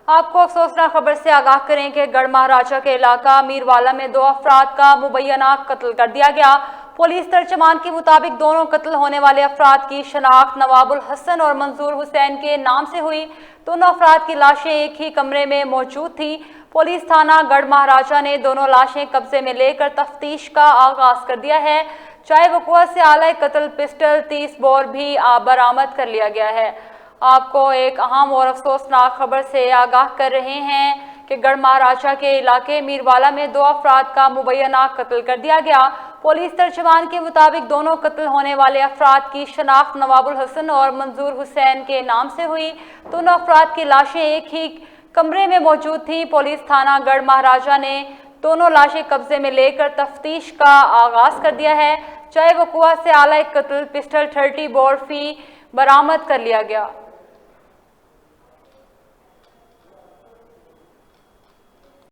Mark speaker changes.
Speaker 1: आपको अफसोसनाक खबर से आगाह करें कि गढ़ महाराजा के इलाका मीरवाला में 2 अफराद का मुबैना कत्ल कर दिया गया। पुलिस तर्जमान के मुताबिक दोनों कत्ल होने वाले अफराद की शनाख्त नवाबुल हसन और मंजूर हुसैन के नाम से हुई। दोनों अफराद की लाशें एक ही कमरे में मौजूद थी। पुलिस थाना गढ़ महाराजा ने दोनों लाशें कब्जे में लेकर तफ्तीश का आगाज कर दिया है। चाय वकुआ से आला कत्ल पिस्टल 30 बोर भी बरामद कर लिया गया है। आपको एक अहम और अफसोसनाक खबर से आगाह कर रहे हैं कि गढ़ महाराजा के इलाके मीरवाला में 2 अफराद का मुबैना कत्ल कर दिया गया। पुलिस तर्जमान के मुताबिक दोनों कत्ल होने वाले अफराद की शनाख्त नवाबुल हसन और मंजूर हुसैन के नाम से हुई। दोनों अफराद की लाशें एक ही कमरे में मौजूद थी। पुलिस थाना गढ़ महाराजा ने दोनों लाशें कब्जे में लेकर तफ्तीश का आगाज कर दिया है। चाय वकुआ से आला कत्ल पिस्टल 30 बोर भी बरामद कर लिया गया।